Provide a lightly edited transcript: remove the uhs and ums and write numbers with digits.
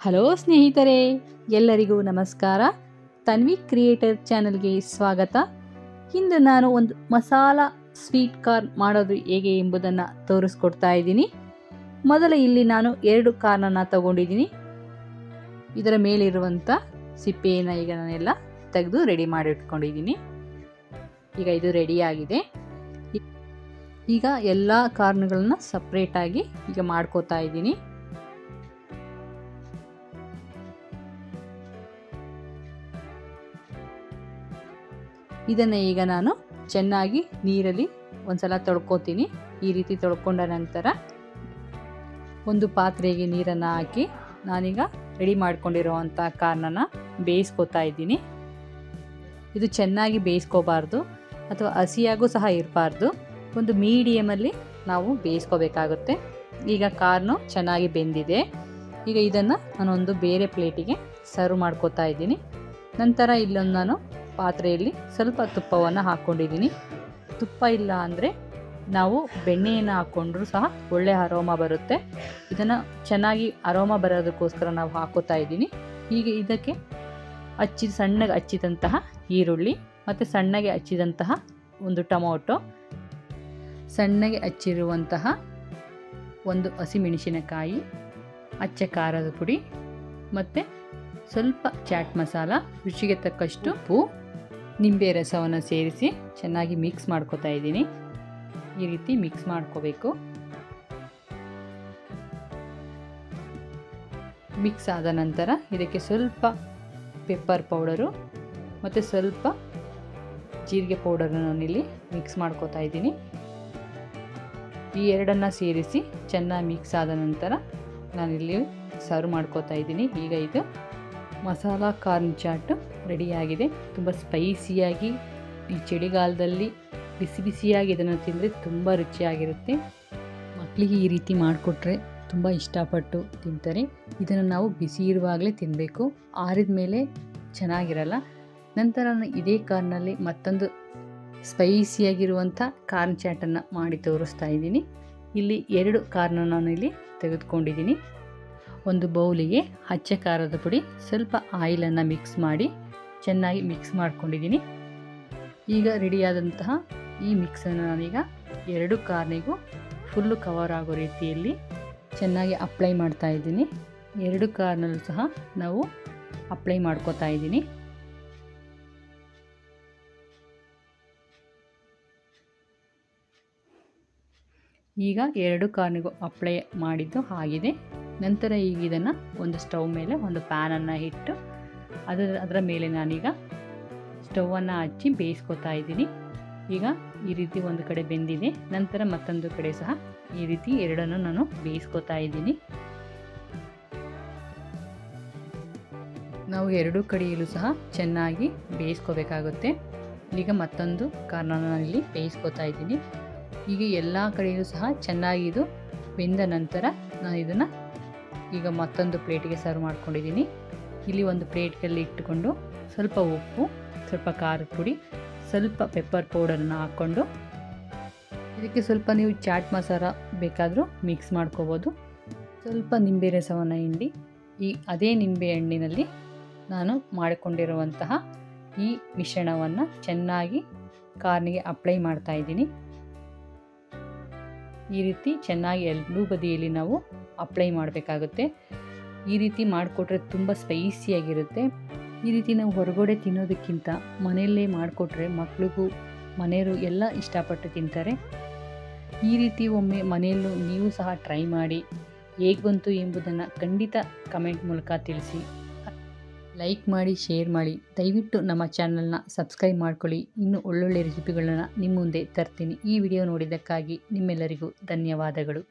Hello ಸ್ನೇಹಿತರೆ, ಎಲ್ಲರಿಗೂ ನಮಸ್ಕಾರ. ತನ್ವಿ ಕ್ರಿಯೇಟರ್ ಚಾನಲ್ಗೆ ಸ್ವಾಗತ. ಇಂದು ನಾನು ಒಂದು ಮಸಾಲ ಸ್ವೀಟ್ ಕಾರ್ನ್ ಮಾಡೋದು ಹೇಗೆ ಎಂಬುದನ್ನು ತೋರಿಸ್ಕೊಡ್ತಾ ಇದ್ದೀನಿ. ಮೊದಲ ಇಲ್ಲಿ ನಾನು 2 ಕಾರ್ನನ್ನು ತಗೊಂಡಿದ್ದೀನಿ. ಇದರ ಮೇಲಿರುವಂಥ ಸಿಪ್ಪೆಯನ್ನು ಈಗ ನಾನೆಲ್ಲ ತೆಗೆದು ರೆಡಿ ಮಾಡಿ ಇಟ್ಕೊಂಡಿದ್ದೀನಿ. ಈಗ ಇದು ರೆಡಿಯಾಗಿದೆ. ಈಗ ಎಲ್ಲ ಕಾರ್ನ್ಗಳನ್ನ ಸಪ್ರೇಟಾಗಿ ಈಗ ಮಾಡ್ಕೋತಾ ಇದ್ದೀನಿ. ಇದನ್ನು ಈಗ ನಾನು ಚೆನ್ನಾಗಿ ನೀರಲ್ಲಿ ಒಂದ್ಸಲ ತೊಳ್ಕೊತೀನಿ. ಈ ರೀತಿ ತೊಳ್ಕೊಂಡ ನಂತರ ಒಂದು ಪಾತ್ರೆಗೆ ನೀರನ್ನು ಹಾಕಿ ನಾನೀಗ ರೆಡಿ ಮಾಡ್ಕೊಂಡಿರೋವಂಥ ಕಾರ್ನನ್ನು ಬೇಯಿಸ್ಕೊತಾ ಇದ್ದೀನಿ. ಇದು ಚೆನ್ನಾಗಿ ಬೇಯಿಸ್ಕೋಬಾರ್ದು ಅಥವಾ ಹಸಿಯಾಗೂ ಸಹ ಇರಬಾರ್ದು. ಒಂದು ಮೀಡಿಯಮಲ್ಲಿ ನಾವು ಬೇಯಿಸ್ಕೋಬೇಕಾಗುತ್ತೆ. ಈಗ ಕಾರ್ನು ಚೆನ್ನಾಗಿ ಬೆಂದಿದೆ. ಈಗ ಇದನ್ನು ನಾನೊಂದು ಬೇರೆ ಪ್ಲೇಟಿಗೆ ಸರ್ವ್ ಮಾಡ್ಕೋತಾ ಇದ್ದೀನಿ. ನಂತರ ಇಲ್ಲೊಂದು ನಾನು ಪಾತ್ರೆಯಲ್ಲಿ ಸ್ವಲ್ಪ ತುಪ್ಪವನ್ನು ಹಾಕ್ಕೊಂಡಿದ್ದೀನಿ. ತುಪ್ಪ ಇಲ್ಲ ಅಂದರೆ ನಾವು ಬೆಣ್ಣೆಯನ್ನು ಹಾಕ್ಕೊಂಡ್ರೂ ಸಹ ಒಳ್ಳೆಯ ಅರೋಮ ಬರುತ್ತೆ. ಇದನ್ನು ಚೆನ್ನಾಗಿ ಅರೋಮ ಬರೋದಕ್ಕೋಸ್ಕರ ನಾವು ಹಾಕೋತಾ ಇದ್ದೀನಿ. ಈಗ ಇದಕ್ಕೆ ಸಣ್ಣಗೆ ಹಚ್ಚಿದಂತಹ ಈರುಳ್ಳಿ ಮತ್ತು ಸಣ್ಣಗೆ ಹಚ್ಚಿದಂತಹ ಒಂದು ಟೊಮೊಟೊ, ಸಣ್ಣಗೆ ಹಚ್ಚಿರುವಂತಹ ಒಂದು ಹಸಿಮೆಣಸಿನಕಾಯಿ, ಅಚ್ಚ ಖಾರದ ಪುಡಿ ಮತ್ತು ಸ್ವಲ್ಪ ಚಾಟ್ ಮಸಾಲ, ರುಚಿಗೆ ತಕ್ಕಷ್ಟು ಉಪ್ಪು, ನಿಂಬೆ ರಸವನ್ನು ಸೇರಿಸಿ ಚೆನ್ನಾಗಿ ಮಿಕ್ಸ್ ಮಾಡ್ಕೋತಾ ಇದ್ದೀನಿ. ಈ ರೀತಿ ಮಿಕ್ಸ್ ಮಾಡ್ಕೋಬೇಕು. ಮಿಕ್ಸ್ ಆದ ನಂತರ ಇದಕ್ಕೆ ಸ್ವಲ್ಪ ಪೆಪ್ಪರ್ ಪೌಡರು ಮತ್ತು ಸ್ವಲ್ಪ ಜೀರಿಗೆ ಪೌಡರನ್ನು ನಾನಿಲ್ಲಿ ಮಿಕ್ಸ್ ಮಾಡ್ಕೋತಾ ಇದ್ದೀನಿ. ಈ ಎರಡನ್ನು ಸೇರಿಸಿ ಚೆನ್ನಾಗಿ ಮಿಕ್ಸ್ ಆದ ನಂತರ ನಾನಿಲ್ಲಿ ಸರ್ವ್ ಮಾಡ್ಕೋತಾ ಇದ್ದೀನಿ. ಈಗ ಇದು ಮಸಾಲ ಕಾರ್ನ್ ಚಾಟ್ ರೆಡಿಯಾಗಿದೆ. ತುಂಬ ಸ್ಪೈಸಿಯಾಗಿ ಈ ಚಳಿಗಾಲದಲ್ಲಿ ಬಿಸಿ ಬಿಸಿಯಾಗಿ ಇದನ್ನು ತಿಂದರೆ ತುಂಬ ರುಚಿಯಾಗಿರುತ್ತೆ. ಮಕ್ಕಳಿಗೆ ಈ ರೀತಿ ಮಾಡಿಕೊಟ್ರೆ ತುಂಬ ಇಷ್ಟಪಟ್ಟು ತಿಂತಾರೆ. ಇದನ್ನು ನಾವು ಬಿಸಿ ಇರುವಾಗಲೇ ತಿನ್ನಬೇಕು, ಆರಿದ ಮೇಲೆ ಚೆನ್ನಾಗಿರಲ್ಲ. ನಂತರ ನಾನು ಇದೇ ಕಾರ್ನಲ್ಲಿ ಮತ್ತೊಂದು ಸ್ಪೈಸಿಯಾಗಿರುವಂಥ ಕಾರ್ನ್ ಚಾಟನ್ನು ಮಾಡಿ ತೋರಿಸ್ತಾ ಇದ್ದೀನಿ. ಇಲ್ಲಿ 2 ಕಾರ್ನನ್ನು ನಾನು ಇಲ್ಲಿ ತೆಗೆದುಕೊಂಡಿದ್ದೀನಿ. ಒಂದು ಬೌಲಿಗೆ ಅಚ್ಚ ಖಾರದ ಪುಡಿ, ಸ್ವಲ್ಪ ಆಯಿಲನ್ನು ಮಿಕ್ಸ್ ಮಾಡಿ ಚೆನ್ನಾಗಿ ಮಿಕ್ಸ್ ಮಾಡ್ಕೊಂಡಿದ್ದೀನಿ. ಈಗ ರೆಡಿಯಾದಂತಹ ಈ ಮಿಕ್ಸನ್ನು ನಾನೀಗ 2 ಕಾರ್ನಿಗೂ ಫುಲ್ಲು ಕವರ್ ಆಗೋ ರೀತಿಯಲ್ಲಿ ಚೆನ್ನಾಗಿ ಅಪ್ಲೈ ಮಾಡ್ತಾ ಇದ್ದೀನಿ. 2 ಕಾರ್ನಲ್ಲೂ ಸಹ ನಾವು ಅಪ್ಲೈ ಮಾಡ್ಕೋತಾ ಇದ್ದೀನಿ. ಈಗ 2 ಕಾರ್ನಿಗೂ ಅಪ್ಲೈ ಮಾಡಿದ್ದು ಆಗಿದೆ. ನಂತರ ಈಗ ಇದನ್ನು ಒಂದು ಸ್ಟವ್ ಮೇಲೆ ಒಂದು ಪ್ಯಾನನ್ನು ಇಟ್ಟು ಅದರ ಮೇಲೆ ನಾನೀಗ ಸ್ಟವನ್ನು ಹಚ್ಚಿ ಬೇಯಿಸ್ಕೊತಾ ಇದ್ದೀನಿ. ಈಗ ಈ ರೀತಿ ಒಂದು ಕಡೆ ಬೆಂದಿದೆ. ನಂತರ ಮತ್ತೊಂದು ಕಡೆ ಸಹ ಈ ರೀತಿ ಎರಡನ್ನು ನಾನು ಬೇಯಿಸ್ಕೊತಾ ಇದ್ದೀನಿ. ನಾವು 2 ಕಡೆಯಲ್ಲೂ ಸಹ ಚೆನ್ನಾಗಿ ಬೇಯಿಸ್ಕೋಬೇಕಾಗುತ್ತೆ. ಈಗ ಮತ್ತೊಂದು ಕಾರ್ನನ್ನು ಇಲ್ಲಿ ಬೇಯಿಸ್ಕೊತಾ ಇದ್ದೀನಿ. ಈಗ ಎಲ್ಲ ಕಡೆಯೂ ಸಹ ಚೆನ್ನಾಗಿ ಇದು ಬೆಂದ ನಂತರ ನಾನು ಇದನ್ನು ಈಗ ಮತ್ತೊಂದು ಪ್ಲೇಟಿಗೆ ಸರ್ವ್ ಮಾಡ್ಕೊಂಡಿದ್ದೀನಿ. ಇಲ್ಲಿ ಒಂದು ಪ್ಲೇಟ್ನಲ್ಲಿ ಇಟ್ಟುಕೊಂಡು ಸ್ವಲ್ಪ ಉಪ್ಪು, ಸ್ವಲ್ಪ ಖಾರದ ಪುಡಿ, ಸ್ವಲ್ಪ ಪೆಪ್ಪರ್ ಪೌಡರನ್ನು ಹಾಕ್ಕೊಂಡು ಇದಕ್ಕೆ ಸ್ವಲ್ಪ ನೀವು ಚಾಟ್ ಮಸಾಲ ಬೇಕಾದರೂ ಮಿಕ್ಸ್ ಮಾಡ್ಕೋಬೋದು. ಸ್ವಲ್ಪ ನಿಂಬೆ ರಸವನ್ನು ಹಿಂಡಿ ಅದೇ ನಿಂಬೆ ಹಣ್ಣಿನಲ್ಲಿ ನಾನು ಮಾಡಿಕೊಂಡಿರುವಂತಹ ಈ ಮಿಶ್ರಣವನ್ನು ಚೆನ್ನಾಗಿ ಕಾರ್ನಿಗೆ ಅಪ್ಲೈ ಮಾಡ್ತಾ ಇದ್ದೀನಿ. ಈ ರೀತಿ ಚೆನ್ನಾಗಿ ಎರಡೂ ಬದಿಯಲ್ಲಿ ನಾವು ಅಪ್ಲೈ ಮಾಡಬೇಕಾಗುತ್ತೆ. ಈ ರೀತಿ ಮಾಡಿಕೊಟ್ರೆ ತುಂಬ ಸ್ಪೈಸಿಯಾಗಿರುತ್ತೆ. ಈ ರೀತಿ ನಾವು ಹೊರಗಡೆ ತಿನ್ನೋದಕ್ಕಿಂತ ಮನೆಯಲ್ಲೇ ಮಾಡಿಕೊಟ್ರೆ ಮಕ್ಕಳಿಗೂ ಮನೆಯವರು ಎಲ್ಲ ಇಷ್ಟಪಟ್ಟು ತಿಂತಾರೆ. ಈ ರೀತಿ ಒಮ್ಮೆ ಮನೆಯಲ್ಲೂ ನೀವು ಸಹ ಟ್ರೈ ಮಾಡಿ. ಹೇಗೆ ಬಂತು ಎಂಬುದನ್ನು ಖಂಡಿತ ಕಮೆಂಟ್ ಮೂಲಕ ತಿಳಿಸಿ. ಲೈಕ್ ಮಾಡಿ, ಶೇರ್ ಮಾಡಿ. ದಯವಿಟ್ಟು ನಮ್ಮ ಚಾನಲ್ನ ಸಬ್ಸ್ಕ್ರೈಬ್ ಮಾಡ್ಕೊಳ್ಳಿ. ಇನ್ನೂ ಒಳ್ಳೊಳ್ಳೆ ರೆಸಿಪಿಗಳನ್ನು ನಿಮ್ಮ ಮುಂದೆ ತರ್ತೀನಿ. ಈ ವಿಡಿಯೋ ನೋಡಿದ್ದಕ್ಕಾಗಿ ನಿಮ್ಮೆಲ್ಲರಿಗೂ ಧನ್ಯವಾದಗಳು.